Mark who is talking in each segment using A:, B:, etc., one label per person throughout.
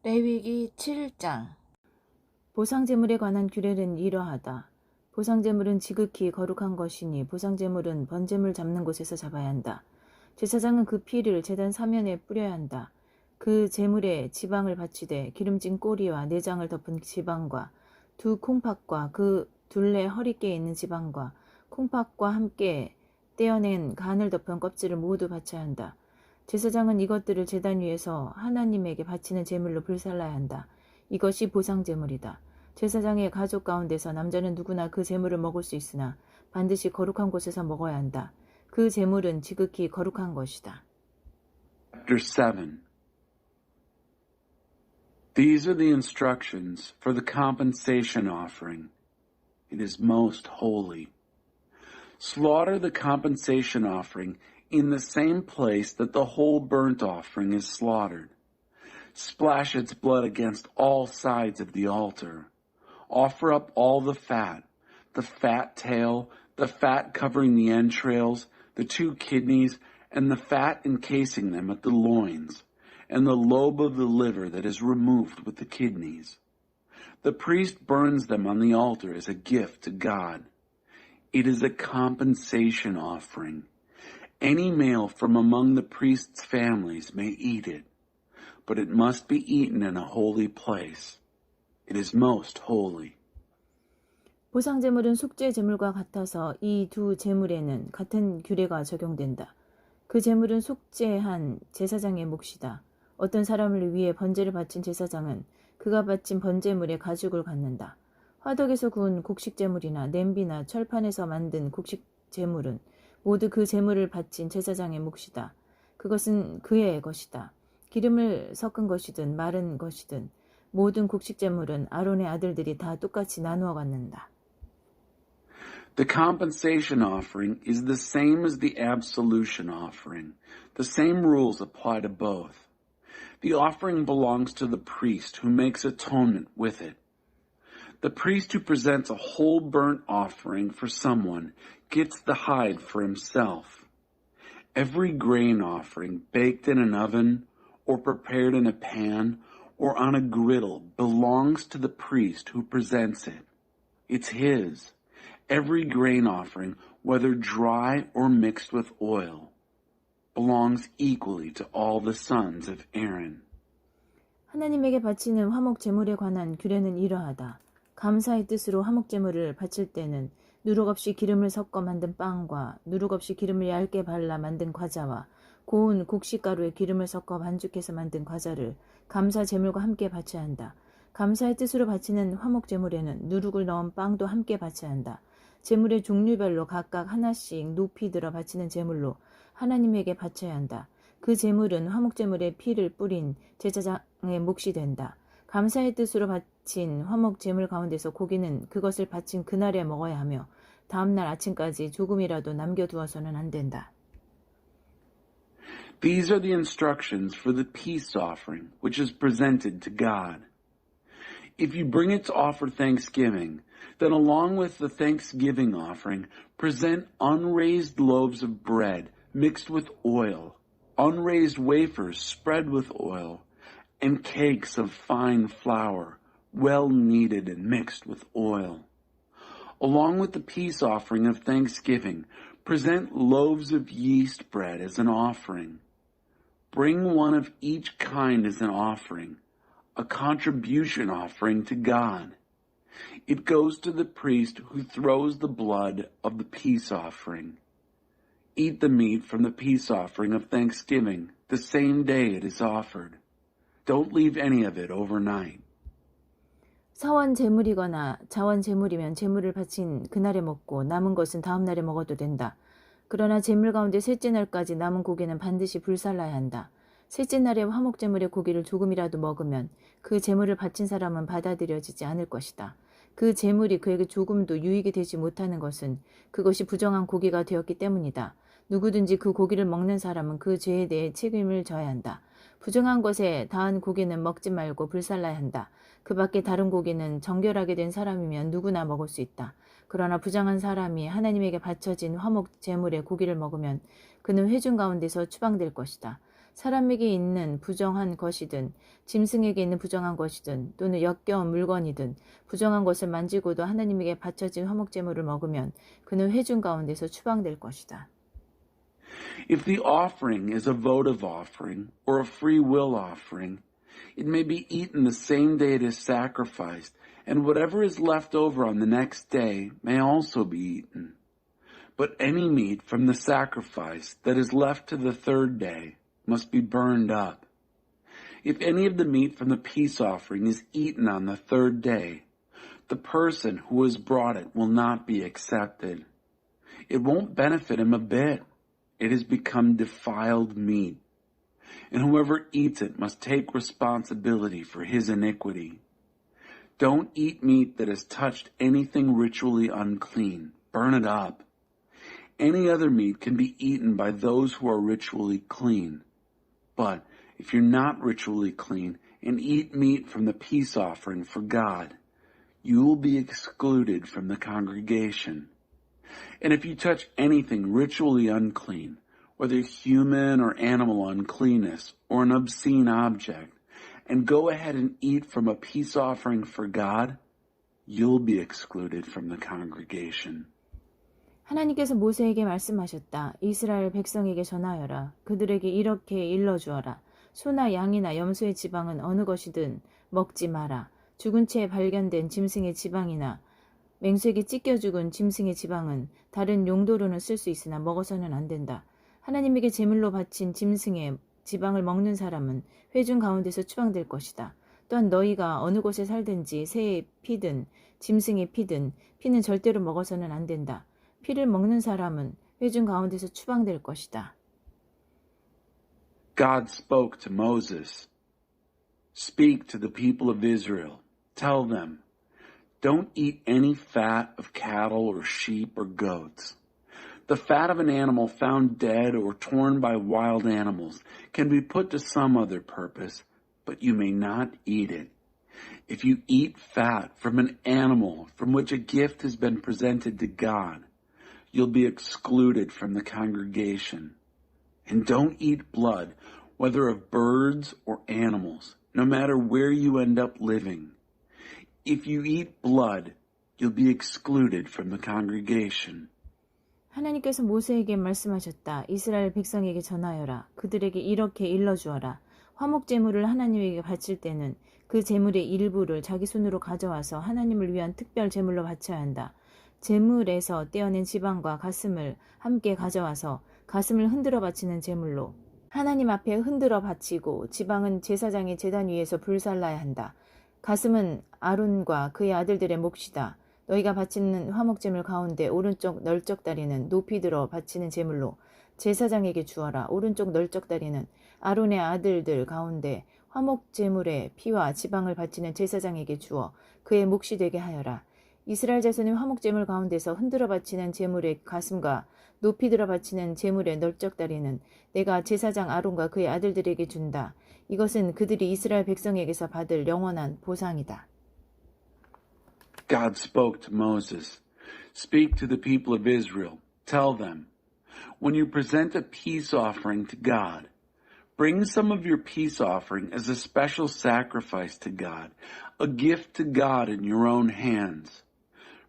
A: 레위기 7장. 보상제물에 관한 규례는 이러하다. 보상제물은 지극히 거룩한 것이니 보상제물은 번제물 잡는 곳에서 잡아야 한다. 제사장은 그 피를 제단 사면에 뿌려야 한다. 그 제물에 지방을 바치되 기름진 꼬리와 내장을 덮은 지방과 두 콩팥과 그 둘레 허리께에 있는 지방과 콩팥과 함께 떼어낸 간을 덮은 껍질을 모두 바쳐야 한다. 제사장은 이것들을 제단 위에서 하나님에게 바치는 제물로 불살라야 한다. 이것이 보상제물이다. 제사장의 가족 가운데서 남자는 누구나 그 제물을 먹을 수 있으나 반드시 거룩한 곳에서 먹어야 한다. 그 제물은 지극히 거룩한 것이다.
B: Chapter 7. These are the instructions for the compensation offering. It is most holy. Slaughter the compensation offering in the same place that the whole burnt offering is slaughtered. Splash its blood against all sides of the altar. Offer up all the fat tail, the fat covering the entrails, the 2 kidneys, and the fat encasing them at the loins, and the lobe of the liver that is removed with the kidneys. The priest burns them on the altar as a gift to God. It is a compensation offering. Any male from among the priest's families may eat it, but it must be eaten in a holy place. It is most holy.
A: 보상제물은 속죄제물과 같아서 이 두 제물에는 같은 규례가 적용된다. 그 제물은 속죄한 제사장의 몫이다. 어떤 사람을 위해 번제를 바친 제사장은 그가 바친 번제물의 가죽을 갖는다. 화덕에서 구운 곡식제물이나 냄비나 철판에서 만든 곡식제물은 모두 그 제물을 바친 제사장의 몫이다. 그것은 그의 것이다. 기름을 섞은 것이든 마른 것이든 모든 곡식제물은 아론의 아들들이 다 똑같이 나누어 갖는다.
B: The compensation offering is the same as the absolution offering. The same rules apply to both. The offering belongs to the priest who makes atonement with it. The priest who presents a whole burnt offering for someone gets the hide for himself. Every grain offering baked in an oven or prepared in a pan or on a griddle belongs to the priest who presents it. It's his. Every grain offering, whether dry or mixed with oil, belongs equally to all the sons of Aaron.
A: 하나님에게 바치는 화목제물에 관한 규례는 이러하다. 감사의 뜻으로 화목제물을 바칠 때는 누룩 없이 기름을 섞어 만든 빵과 누룩 없이 기름을 얇게 발라 만든 과자와 고운 곡식가루에 기름을 섞어 반죽해서 만든 과자를 감사제물과 함께 바쳐야 한다. 감사의 뜻으로 바치는 화목제물에는 누룩을 넣은 빵도 함께 바쳐야 한다. 제물의 종류별로 각각 하나씩 높이 들어 바치는 제물로 하나님에게 바쳐야 한다. 그 제물은 화목제물에 피를 뿌린 제사장의 몫이 된다. 감사의 뜻으로 바친 화목제물 가운데서 고기는 그것을 바친 그날에 먹어야 하며 다음날 아침까지 조금이라도 남겨두어서는 안 된다.
B: These are the instructions for the peace offering, which is presented to God. If you bring it to offer thanksgiving, then along with the thanksgiving offering, present unraised loaves of bread mixed with oil, unraised wafers spread with oil, and cakes of fine flour, well kneaded and mixed with oil. Along with the peace offering of thanksgiving, present loaves of yeast bread as an offering. Bring one of each kind as an offering, a contribution offering to God. It goes to the priest who throws the blood of the peace offering. Eat the meat from the peace offering of thanksgiving the same day it is offered. Don't leave any of it overnight.
A: 사원 제물이거나 자원 제물이면 제물을 바친 그날에 먹고 남은 것은 다음 날에 먹어도 된다. 그러나 제물 가운데 셋째 날까지 남은 고기는 반드시 불살라야 한다. 셋째 날에 화목제물의 고기를 조금이라도 먹으면 그 제물을 바친 사람은 받아들여지지 않을 것이다. 그 제물이 그에게 조금도 유익이 되지 못하는 것은 그것이 부정한 고기가 되었기 때문이다. 누구든지 그 고기를 먹는 사람은 그 죄에 대해 책임을 져야 한다. 부정한 것에 닿은 고기는 먹지 말고 불살라야 한다. 그 밖에 다른 고기는 정결하게 된 사람이면 누구나 먹을 수 있다. 그러나 부정한 사람이 하나님에게 바쳐진 화목 제물의 고기를 먹으면 그는 회중 가운데서 추방될 것이다. 사람에게 있는 부정한 것이든 짐승에게 있는 부정한 것이든 또는 역겨운 물건이든 부정한 것을 만지고도 하나님에게 바쳐진 화목제물을 먹으면 그는 회중 가운데서 추방될 것이다.
B: If the offering is a votive offering or a free will offering, it may be eaten the same day it is sacrificed, and whatever is left over on the next day may also be eaten. But any meat from the sacrifice that is left to the third day must be burned up. If any of the meat from the peace offering is eaten on the third day, the person who has brought it will not be accepted. It won't benefit him a bit. It has become defiled meat. And whoever eats it must take responsibility for his iniquity. Don't eat meat that has touched anything ritually unclean. Burn it up. Any other meat can be eaten by those who are ritually clean. But if you're not ritually clean and eat meat from the peace offering for God, you will be excluded from the congregation. And if you touch anything ritually unclean, whether human or animal uncleanness or an obscene object, and go ahead and eat from a peace offering for God, you'll be excluded from the congregation.
A: 하나님께서 모세에게 말씀하셨다. 이스라엘 백성에게 전하여라. 그들에게 이렇게 일러주어라. 소나 양이나 염소의 지방은 어느 것이든 먹지 마라. 죽은 채 발견된 짐승의 지방이나 맹수에게 찢겨 죽은 짐승의 지방은 다른 용도로는 쓸 수 있으나 먹어서는 안 된다. 하나님에게 제물로 바친 짐승의 지방을 먹는 사람은 회중 가운데서 추방될 것이다. 또한 너희가 어느 곳에 살든지 새의 피든 짐승의 피든 피는 절대로 먹어서는 안 된다. 피를 먹는 사람은 회중 가운데서 추방될 것이다.
B: God spoke to Moses. Speak to the people of Israel. Tell them, don't eat any fat of cattle or sheep or goats. The fat of an animal found dead or torn by wild animals can be put to some other purpose, but you may not eat it. If you eat fat from an animal from which a gift has been presented to God, you'll be excluded from the congregation. And don't eat blood, whether of birds or animals, no matter where you end up living. If you eat blood, you'll be excluded from the congregation.
A: 하나님께서 모세에게 말씀하셨다. 이스라엘 백성에게 전하여라. 그들에게 이렇게 일러주어라. 화목제물을 하나님에게 바칠 때는 그 제물의 일부를 자기 손으로 가져와서 하나님을 위한 특별 제물로 바쳐야 한다. 제물에서 떼어낸 지방과 가슴을 함께 가져와서 가슴을 흔들어 바치는 제물로 하나님 앞에 흔들어 바치고 지방은 제사장의 제단 위에서 불살라야 한다. 가슴은 아론과 그의 아들들의 몫이다. 너희가 바치는 화목제물 가운데 오른쪽 널쩍 다리는 높이 들어 바치는 제물로 제사장에게 주어라. 오른쪽 널쩍 다리는 아론의 아들들 가운데 화목제물의 피와 지방을 바치는 제사장에게 주어 그의 몫이 되게 하여라. 이스라엘 자손의 화목제물 가운데서 흔들어 바치는 제물의 가슴과 높이 들어 바치는 제물의 널쩍 다리는 내가 제사장 아론과 그의 아들들에게 준다. 이것은 그들이 이스라엘 백성에게서 받을 영원한 보상이다.
B: God spoke to Moses. Speak to the people of Israel. Tell them, when you present a peace offering to God, bring some of your peace offering as a special sacrifice to God, a gift to God in your own hands.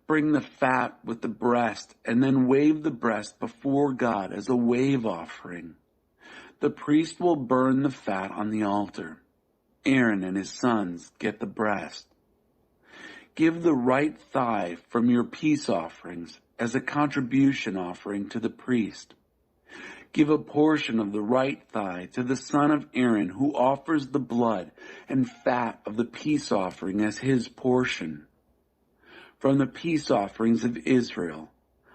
B: Bring the fat with the breast and then wave the breast before God as a wave offering. The priest will burn the fat on the altar. Aaron and his sons get the breast. Give the right thigh from your peace offerings as a contribution offering to the priest. Give a portion of the right thigh to the son of Aaron who offers the blood and fat of the peace offering as his portion. From the peace offerings of Israel,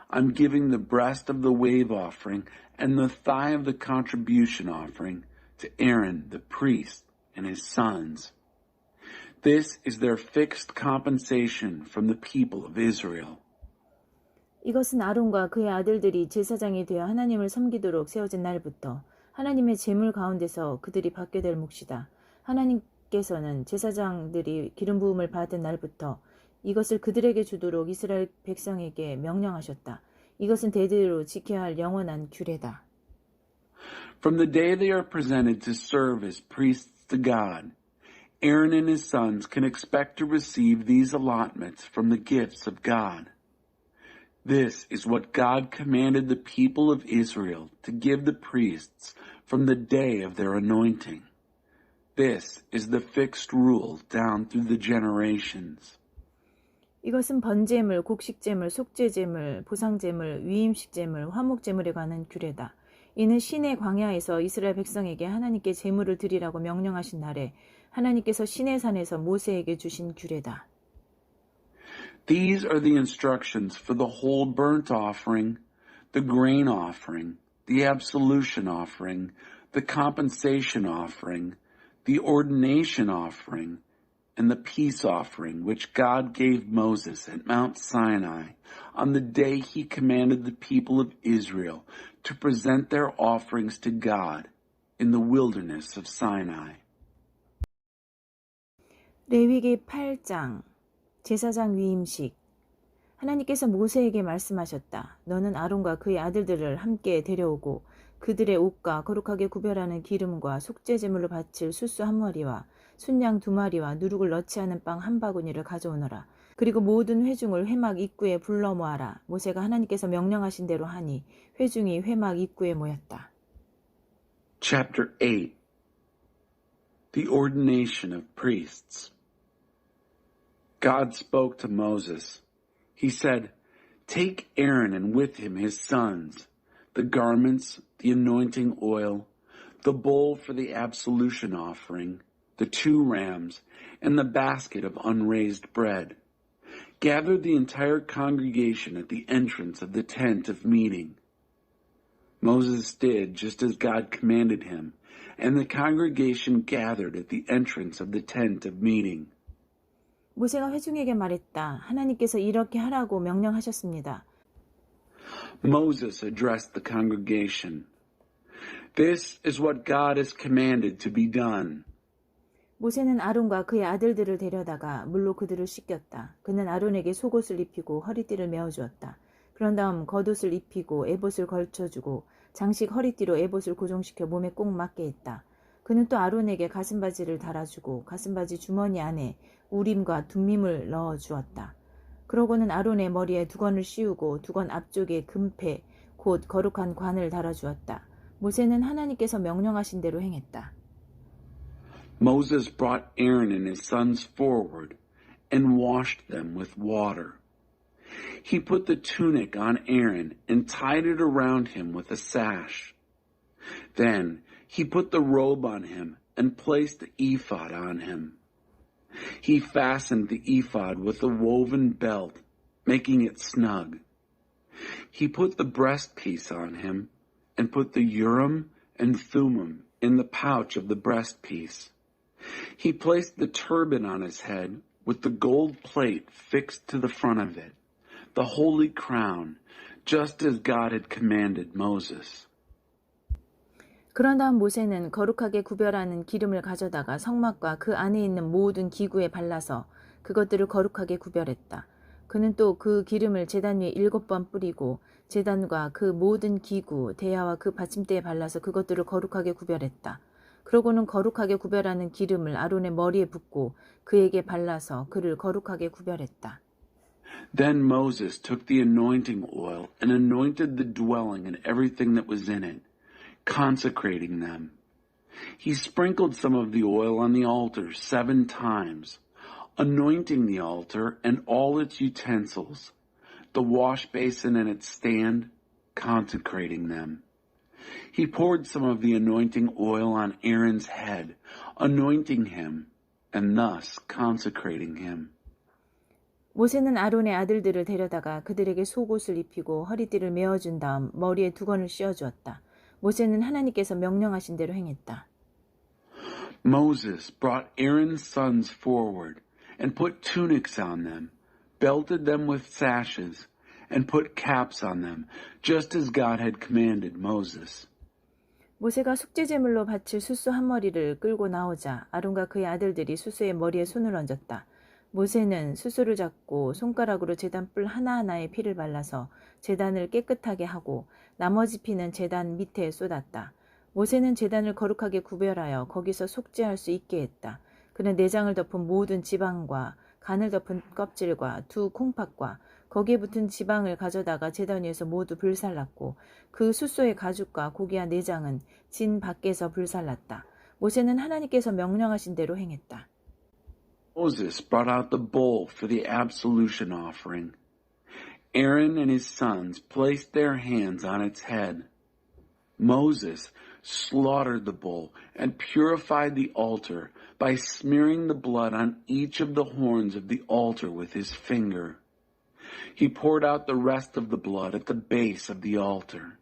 B: I'm giving the breast of the wave offering and the thigh of the contribution offering to Aaron the priest and his sons. This is their fixed compensation from the people of Israel.
A: 이것은 아론과 그의 아들들이 제사장이 되어 하나님을 섬기도록 세워진 날부터 하나님의 제물 가운데서 그들이 받게 될 몫이다. 하나님께서는 제사장들이 기름 부음을 받은 날부터 이것을 그들에게 주도록 이스라엘 백성에게 명령하셨다. 이것은 대대로 지켜야 할 영원한 규례다.
B: From the day they are presented to serve as priests to God, Aaron and his sons can expect to receive these allotments from the gifts of God. This is what God commanded the people of Israel to give the priests from the day of their anointing. This is the fixed rule down through the generations.
A: 이것은 번제물, 곡식제물, 속죄제물, 보상제물, 위임식제물, 화목제물에 관한 규례다. 이는 시내 광야에서 이스라엘 백성에게 하나님께 제물을 드리라고 명령하신 날에 하나님께서 시내산에서 모세에게 주신 규례다.
B: These are the instructions for the whole burnt offering, the grain offering, the absolution offering, the compensation offering, the ordination offering, and the peace offering which God gave Moses at Mount Sinai on the day he commanded the people of Israel to present their offerings to God in the wilderness of Sinai.
A: 레위기 8장 제사장 위임식. 하나님께서 모세에게 말씀하셨다. 너는 아론과 그의 아들들을 함께 데려오고 그들의 옷과 거룩하게 구별하는 기름과 속죄제물로 바칠 숫수 한 머리와 순양 2마리와 누룩을 넣지 않은 빵 1바구니를 가져오너라. 그리고 모든 회중을 회막 입구에 불러 모아라. 모세가 하나님께서 명령하신 대로 하니 회중이 회막 입구에 모였다.
B: Chapter 8. The ordination of priests. God spoke to Moses. He said, "Take Aaron and with him his sons, the garments, the anointing oil, the bowl for the absolution offering, the 2 rams, and the basket of unraised bread. Gather the entire congregation at the entrance of the tent of meeting." Moses did just as God commanded him, and the congregation gathered at the entrance of the tent of meeting.
A: 모세가 회중에게 말했다. 하나님께서 이렇게 하라고 명령하셨습니다.
B: Moses addressed the congregation. This is what God has commanded to be done.
A: 모세는 아론과 그의 아들들을 데려다가 물로 그들을 씻겼다. 그는 아론에게 속옷을 입히고 허리띠를 메어주었다. 그런 다음 겉옷을 입히고 에봇을 걸쳐주고 장식 허리띠로 에봇을 고정시켜 몸에 꼭 맞게 했다. 그는 또 아론에게 가슴바지를 달아주고 가슴바지 주머니 안에 우림과 둠밈을 넣어주었다. 그러고는 아론의 머리에 두건을 씌우고 두건 앞쪽에 금패, 곧 거룩한 관을 달아주었다. 모세는 하나님께서 명령하신 대로 행했다.
B: Moses brought Aaron and his sons forward and washed them with water. He put the tunic on Aaron and tied it around him with a sash. Then he put the robe on him and placed the ephod on him. He fastened the ephod with a woven belt, making it snug. He put the breastpiece on him and put the Urim and Thummim in the pouch of the breastpiece. He placed the turban on his head with the gold plate fixed to the front of it, the holy crown, just as God had commanded Moses.
A: 그런 다음 모세는 거룩하게 구별하는 기름을 가져다가 성막과 그 안에 있는 모든 기구에 발라서 그것들을 거룩하게 구별했다. 그는 또 그 기름을 제단 위에 7번 뿌리고 제단과 그 모든 기구, 대야와 그 받침대에 발라서 그것들을 거룩하게 구별했다. 그러고는 거룩하게 구별하는 기름을 아론의 머리에 붓고 그에게 발라서 그를 거룩하게 구별했다.
B: Then Moses took the anointing oil and anointed the dwelling and everything that was in it, consecrating them. He sprinkled some of the oil on the altar 7 times, anointing the altar and all its utensils, the wash basin and its stand, consecrating them. He poured some of the anointing oil on Aaron's head, anointing him and thus consecrating him.
A: 모세는 아론의 아들들을 데려다가 그들에게 속옷을 입히고 허리띠를 메어준 다음 머리에 두건을 씌워주었다. 모세는 하나님께서 명령하신 대로 행했다.
B: Moses brought Aaron's sons forward and put tunics on them, belted them with sashes, and put caps on them, just as God had commanded Moses.
A: 모세가 속죄제물로 바칠 숫수 한 머리를 끌고 나오자 아론과 그의 아들들이 숫수의 머리에 손을 얹었다. 모세는 숫수를 잡고 손가락으로 제단 뿔 하나하나에 피를 발라서 제단을 깨끗하게 하고 나머지 피는 제단 밑에 쏟았다. 모세는 제단을 거룩하게 구별하여 거기서 속죄할 수 있게 했다. 그는 내장을 덮은 모든 지방과 간을 덮은 껍질과 두 콩팥과 거기에 붙은 지방을 가져다가 제단 위에서 모두 불살랐고 그 숫소의 가죽과 고기와 내장은 진 밖에서 불살랐다. 모세는 하나님께서 명령하신 대로 행했다.
B: Moses brought out the bull for the absolution offering. Aaron and his sons placed their hands on its head. Moses slaughtered the bull and purified the altar by smearing the blood on each of the horns of the altar with his finger. He poured out the rest of the blood at the base of the altar.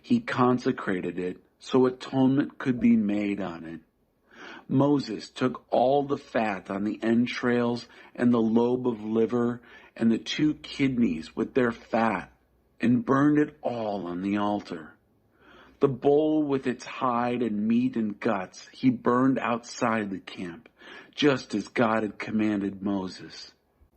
B: He consecrated it so atonement could be made on it. Moses took all the fat on the entrails and the lobe of liver and the 2 kidneys with their fat and burned it all on the altar. The bull with its hide and meat and guts he burned outside the camp, just as God had commanded Moses.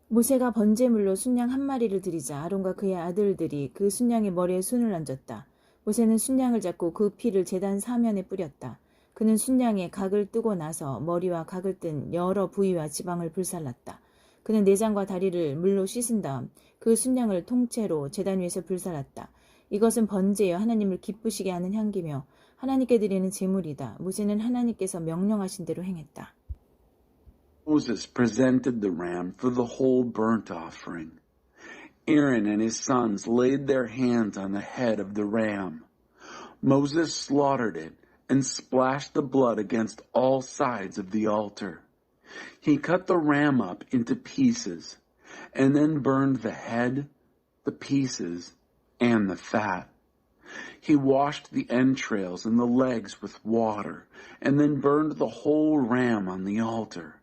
A: 모세가 번제물로 순양 한 마리를 드리자 아론과 그의 아들들이 그 순양의 머리에 손을 얹었다. 모세는 순양을 잡고 그 피를 제단 사면에 뿌렸다. 그는 순양의 각을 뜨고 나서 머리와 각을 뜬 여러 부위와 지방을 불살랐다. 그는 내장과 다리를 물로 씻은 다음 그 순양을 통째로 제단 위에서 불살랐다. 이것은 번제여 하나님을 기쁘시게 하는 향기며 하나님께 드리는 제물이다. 모세는 하나님께서 명령하신 대로 행했다.
B: Moses presented the ram for the whole burnt offering. Aaron and his sons laid their hands on the head of the ram. Moses slaughtered it and splashed the blood against all sides of the altar. He cut the ram up into pieces and then burned the head, the pieces, and the fat. He washed the entrails and the legs with water and then burned the whole ram on the altar.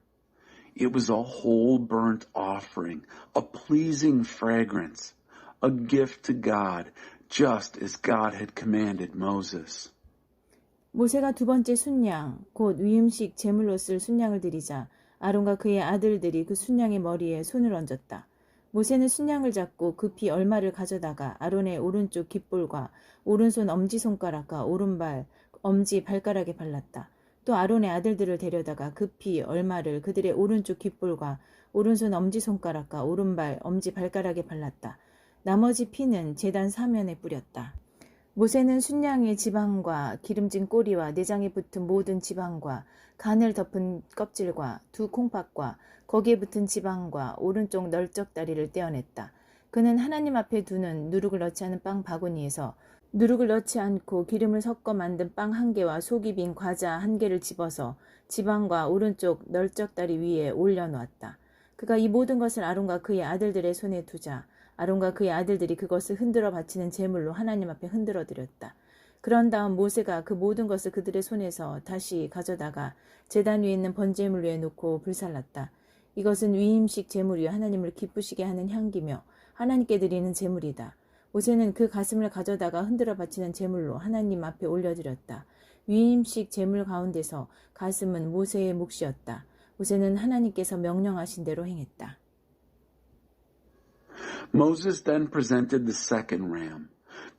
B: It was a whole burnt offering, a pleasing fragrance, a gift to God, just as God had commanded Moses.
A: 모세가 두 번째 순양, 곧 위임식 제물로 쓸 순양을 드리자 아론과 그의 아들들이 그 순양의 머리에 손을 얹었다. 모세는 순양을 잡고 그 피 얼마를 가져다가 아론의 오른쪽 깃볼과 오른손 엄지손가락과 오른발, 엄지 발가락에 발랐다. 또 아론의 아들들을 데려다가 그 피 얼마를 그들의 오른쪽 깃볼과 오른손 엄지손가락과 오른발, 엄지 발가락에 발랐다. 나머지 피는 제단 사면에 뿌렸다. 모세는 순양의 지방과 기름진 꼬리와 내장에 붙은 모든 지방과 간을 덮은 껍질과 두 콩팥과 거기에 붙은 지방과 오른쪽 널쩍 다리를 떼어냈다. 그는 하나님 앞에 두는 누룩을 넣지 않은 빵 바구니에서 누룩을 넣지 않고 기름을 섞어 만든 빵 1개와 속이 빈 과자 1개를 집어서 지방과 오른쪽 널쩍 다리 위에 올려놓았다. 그가 이 모든 것을 아론과 그의 아들들의 손에 두자 아론과 그의 아들들이 그것을 흔들어 바치는 제물로 하나님 앞에 흔들어 드렸다. 그런 다음 모세가 그 모든 것을 그들의 손에서 다시 가져다가 제단 위에 있는 번제물 위에 놓고 불살랐다. 이것은 위임식 제물이요 하나님을 기쁘시게 하는 향기며 하나님께 드리는 제물이다. 모세는 그 가슴을 가져다가 흔들어 바치는 제물로 하나님 앞에 올려드렸다. 위임식 제물 가운데서 가슴은 모세의 몫이었다. 모세는 하나님께서 명령하신 대로 행했다.
B: Moses then presented the second ram,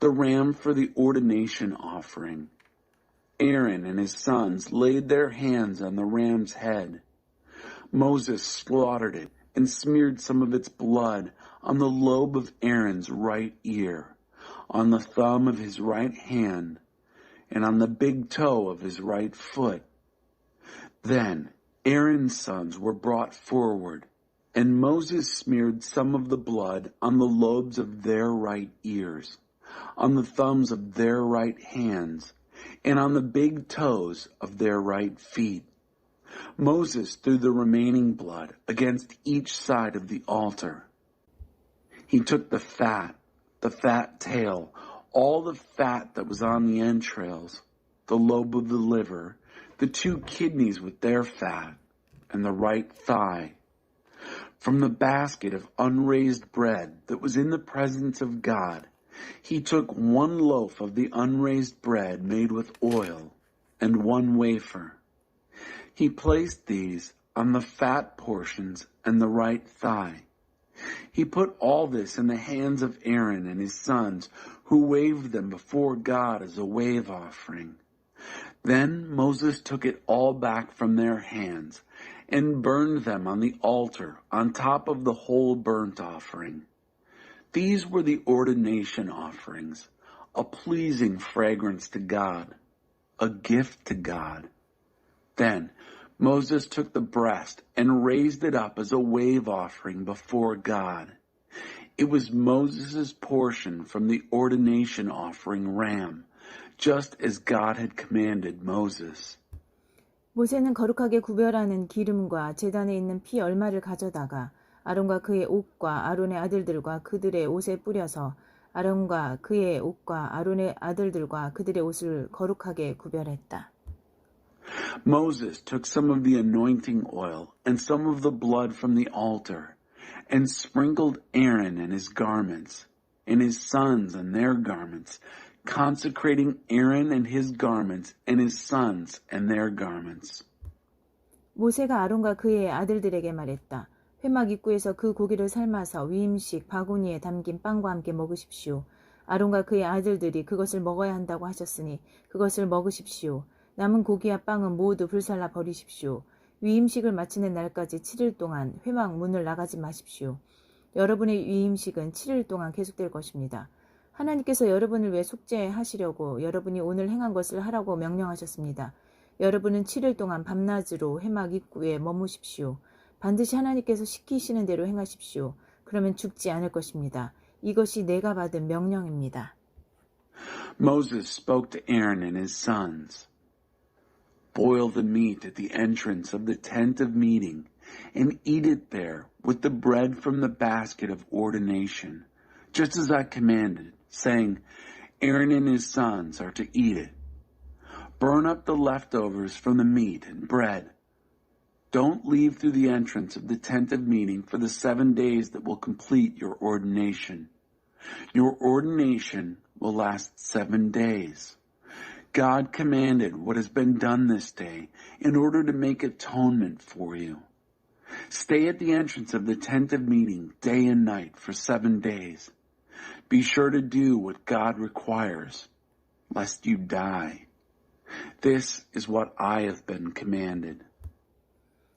B: the ram for the ordination offering. Aaron and his sons laid their hands on the ram's head. Moses slaughtered it and smeared some of its blood on the lobe of Aaron's right ear, on the thumb of his right hand, and on the big toe of his right foot. Then Aaron's sons were brought forward, and Moses smeared some of the blood on the lobes of their right ears, on the thumbs of their right hands, and on the big toes of their right feet. Moses threw the remaining blood against each side of the altar. He took the fat tail, all the fat that was on the entrails, the lobe of the liver, the 2 kidneys with their fat, and the right thigh. From the basket of unraised bread that was in the presence of God, he took 1 loaf of the unraised bread made with oil and 1 wafer. He placed these on the fat portions and the right thigh. He put all this in the hands of Aaron and his sons, who waved them before God as a wave offering. Then Moses took it all back from their hands and burned them on the altar on top of the whole burnt offering. These were the ordination offerings, a pleasing fragrance to God, a gift to God. Then Moses took the breast and raised it up as a wave offering before God. It was Moses' portion from the ordination offering ram, just as God had commanded Moses.
A: 모세는 거룩하게 구별하는 기름과 제단에 있는 피 얼마를 가져다가 아론과 그의 옷과 아론의 아들들과 그들의 옷에 뿌려서 아론과 그의 옷과 아론의 아들들과 그들의 옷을 거룩하게 구별했다.
B: Moses took some of the anointing oil and some of the blood from the altar and sprinkled Aaron and his garments, and his sons and their garments, consecrating Aaron and his garments, and his sons and their garments.
A: 모세가 아론과 그의 아들들에게 말했다. 회막 입구에서 그 고기를 삶아서 위임식 바구니에 담긴 빵과 함께 먹으십시오. 아론과 그의 아들들이 그것을 먹어야 한다고 하셨으니 그것을 먹으십시오. 남은 고기와 빵은 모두 불살라 버리십시오. 위임식을 마치는 날까지 7일 동안 회막 문을 나가지 마십시오. 여러분의 위임식은 7일 동안 계속될 것입니다. 하나님께서 여러분을 위해 속죄하시려고 여러분이 오늘 행한 것을 하라고 명령하셨습니다. 여러분은 7일 동안 밤낮으로 회막 입구에 머무십시오. 반드시 하나님께서 시키시는 대로 행하십시오. 그러면 죽지 않을 것입니다. 이것이 내가 받은 명령입니다.
B: Moses spoke to Aaron and his sons. Boil the meat at the entrance of the tent of meeting and eat it there with the bread from the basket of ordination, just as I commanded, saying, Aaron and his sons are to eat it. Burn up the leftovers from the meat and bread. Don't leave through the entrance of the tent of meeting for the 7 days that will complete your ordination. Your ordination will last 7 days. God commanded what has been done this day in order to make atonement for you. Stay at the entrance of the tent of meeting day and night for 7 days. Be sure to do what God requires, lest you die. This is what I have been commanded.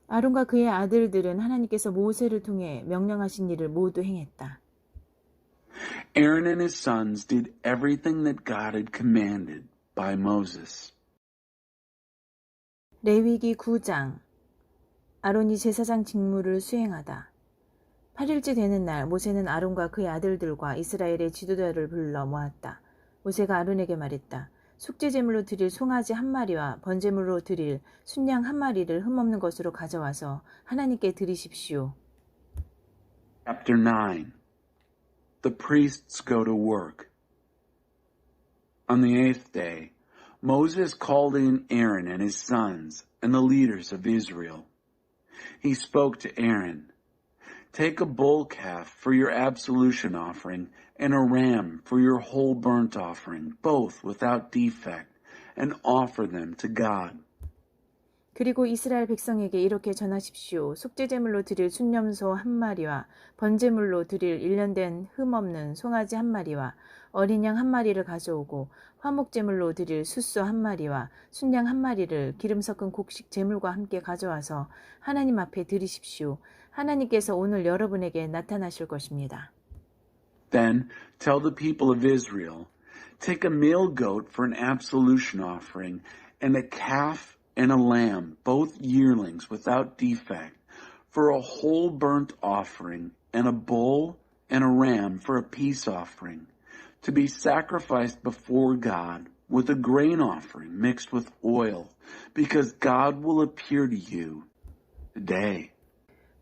A: 아론과 그의 아들들은 하나님께서 모세를 통해 명령하신 일을 모두 행했다.
B: Aaron and his sons did everything that God had commanded by Moses.
A: 레위기 9장. 아론이 제사장 직무를 수행하다. 8일째 되는 날 모세는 아론과 그의 아들들과 이스라엘의 지도자를 불러 모았다. 모세가 아론에게 말했다. 속죄제물로 드릴 송아지 1마리와 번제물로 드릴 순양 1마리를 흠없는 것으로 가져와서 하나님께 드리십시오.
B: Chapter 9. The priests go to work. On the 8th day, Moses called in Aaron and his sons and the leaders of Israel. He spoke to Aaron, Take a bull calf for your absolution offering and a ram for your whole burnt offering, both without defect, and offer them to God.
A: 그리고 이스라엘 백성에게 이렇게 전하십시오. 속죄제물로 드릴 순염소 1마리와 번제물로 드릴 1년된 흠없는 송아지 1마리와 어린 양 1마리를 가져오고 화목제물로 드릴 숫소 1마리와 순양 1마리를 기름 섞은 곡식 제물과 함께 가져와서 하나님 앞에 드리십시오. 하나님께서 오늘 여러분에게 나타나실 것입니다.
B: Then tell the people of Israel, take a male goat for an absolution offering and a calf and a lamb, both yearlings without defect, for a whole burnt offering, and a bull and a ram for a peace offering, to be sacrificed before God with a grain offering mixed with oil, because God will appear to you today.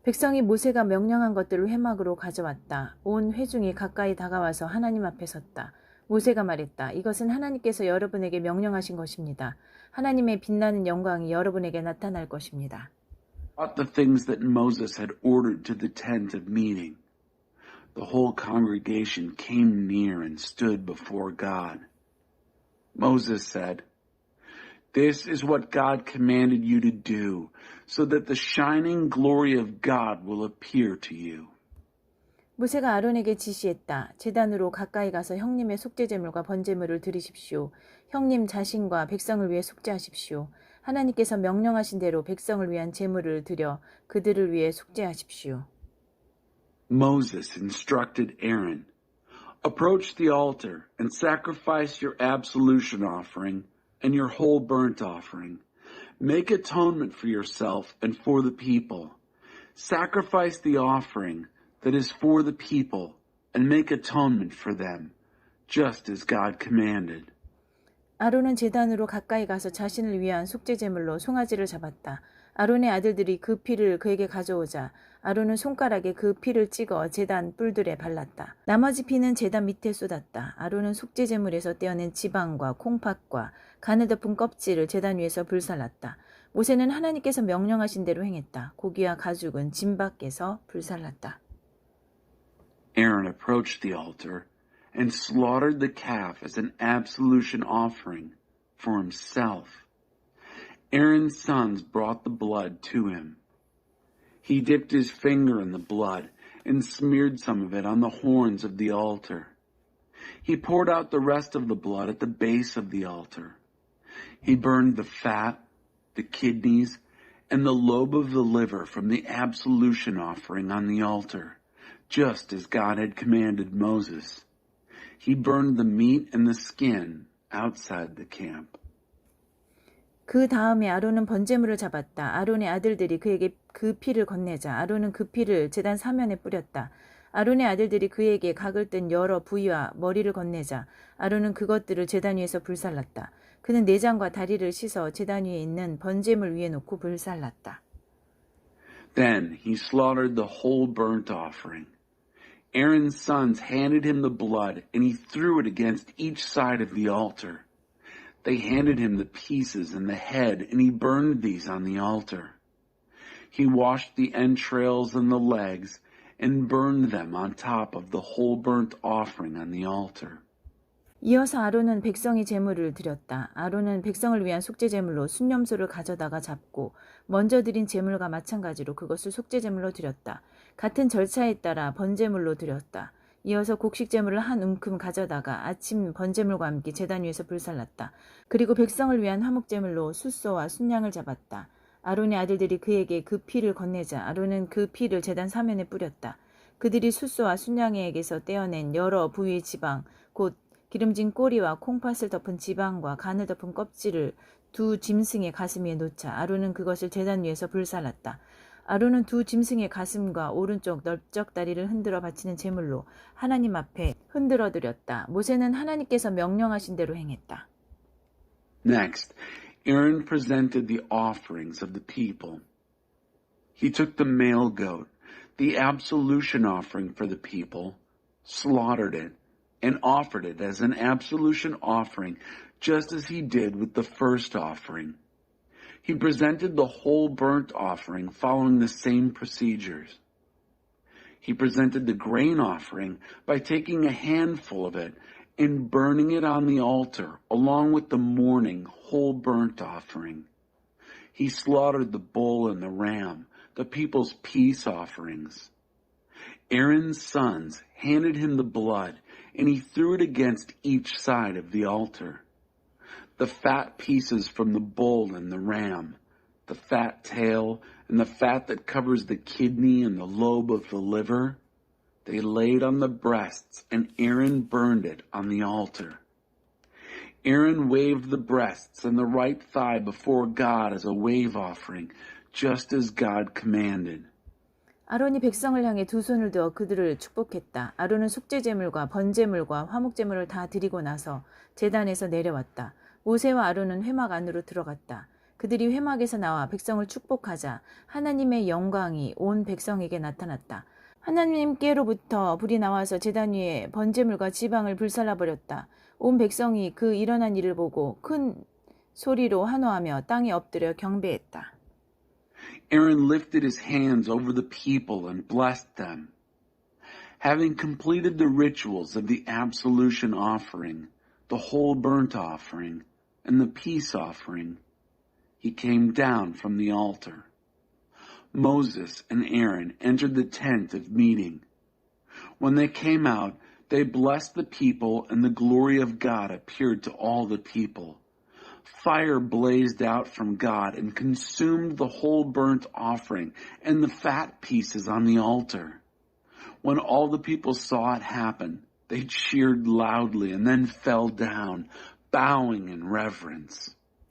A: 백성이 모세가 명령한 것들을 회막으로 가져왔다. 온 회중이 가까이 다가와서 하나님 앞에 섰다. 모세가 말했다. 이것은 하나님께서 여러분에게 명령하신 것입니다. 하나님의 빛나는 영광이 여러분에게 나타날 것입니다.
B: Brought the things that Moses had ordered to the tent of meeting. The whole congregation came near and stood before God. Moses said, This is what God commanded you to do, so that the shining glory of God will appear to you.
A: 모세가 아론에게 지시했다. 제단으로 가까이 가서 형님의 속죄제물과 번제물을 드리십시오. 형님 자신과 백성을 위해 속죄하십시오. 하나님께서 명령하신 대로 백성을 위한 제물을 드려 그들을 위해 속죄하십시오.
B: Moses instructed Aaron, "Approach the altar and sacrifice your absolution offering and your whole burnt offering. Make atonement for yourself and for the people. Sacrifice the offering that is for the people and make atonement for them, just as God commanded."
A: 아론은 제단으로 가까이 가서 자신을 위한 속죄제물로 송아지를 잡았다. 아론의 아들들이 그 피를 그에게 가져오자 아론은 손가락에 그 피를 찍어 제단 뿔들에 발랐다. 나머지 피는 제단 밑에 쏟았다. 아론은 속죄제물에서 떼어낸 지방과 콩팥과 간을 덮은 껍질을 제단 위에서 불살랐다. 모세는 하나님께서 명령하신 대로 행했다. 고기와 가죽은 진 밖에서 불살랐다.
B: Aaron approached the altar and slaughtered the calf as an absolution offering for himself. Aaron's sons brought the blood to him. He dipped his finger in the blood and smeared some of it on the horns of the altar. He poured out the rest of the blood at the base of the altar. He burned the fat, the kidneys, and the lobe of the liver from the absolution offering on the altar, just as God had commanded Moses. He burned the meat and the skin outside the camp.
A: 그 다음에 아론은 번제물을 잡았다. 아론의 아들들이 그에게 그 피를 건네자 아론은 그 피를 제단 사면에 뿌렸다. 아론의 아들들이 그에게 각을 뜬 여러 부위와 머리를 건네자 아론은 그것들을 제단 위에서 불살랐다. 그는 내장과 다리를 씻어 제단 위에 있는 번제물 위에 놓고 불살랐다.
B: Then he slaughtered the whole burnt offering. Aaron's sons handed him the blood, and he threw it against each side of the altar. They handed him the pieces and the head, and he burned these on the altar. He washed the entrails and the legs, and burned them on top of the whole burnt offering on the altar.
A: 이어서 아론은 백성이 제물을 드렸다. 아론은 백성을 위한 속죄제물로 순념소를 가져다가 잡고 먼저 드린 제물과 마찬가지로 그것을 속죄제물로 드렸다. 같은 절차에 따라 번제물로 드렸다. 이어서 곡식제물을 한 움큼 가져다가 아침 번제물과 함께 제단 위에서 불살랐다. 그리고 백성을 위한 화목제물로 숫소와 순양을 잡았다. 아론의 아들들이 그에게 그 피를 건네자 아론은 그 피를 제단 사면에 뿌렸다. 그들이 숫소와 순양에게서 떼어낸 여러 부위의 지방, 곧 기름진 꼬리와 콩팥을 덮은 지방과 간을 덮은 껍질을 두 짐승의 가슴 위에 놓자 아론은 그것을 제단 위에서 불살랐다. 아론은 두 짐승의 가슴과 오른쪽 넓적 다리를 흔들어 바치는 제물로 하나님 앞에 흔들어 드렸다. 모세는 하나님께서 명령하신 대로 행했다.
B: Next, Aaron presented the offerings of the people. He took the male goat, the absolution offering for the people, slaughtered it, and offered it as an absolution offering, just as he did with the first offering. He presented the whole burnt offering following the same procedures. He presented the grain offering by taking a handful of it and burning it on the altar along with the morning whole burnt offering. He slaughtered the bull and the ram, the people's peace offerings. Aaron's sons handed him the blood, and he threw it against each side of the altar. The fat pieces from the bull and the ram, the fat tail, and the fat that covers the kidney and the lobe of the liver, they laid on the breasts, and Aaron burned it on the altar. Aaron waved the breasts and the right thigh before God as a wave offering, just as God commanded.
A: 아론이 백성을 향해 두 손을 들어 그들을 축복했다. 아론은 속죄제물과 번제물과 화목제물을 다 드리고 나서 제단에서 내려왔다. 모세와 아론은 회막 안으로 들어갔다. 그들이 회막에서 나와 백성을 축복하자 하나님의 영광이 온 백성에게 나타났다. 하나님께로부터 불이 나와서 제단 위에 번제물과 지방을 불살라버렸다. 온 백성이 그 일어난 일을 보고 큰 소리로 환호하며 땅에 엎드려 경배했다.
B: Aaron lifted his hands over the people and blessed them. Having completed the rituals of the absolution offering, the whole burnt offering, and the peace offering, he came down from the altar. Moses and Aaron entered the tent of meeting. When they came out, they blessed the people, and the glory of God appeared to all the people. Fire blazed out from God and consumed the whole burnt offering and the fat pieces on the altar. When all the people saw it happen, they cheered loudly and then fell down, bowing in reverence.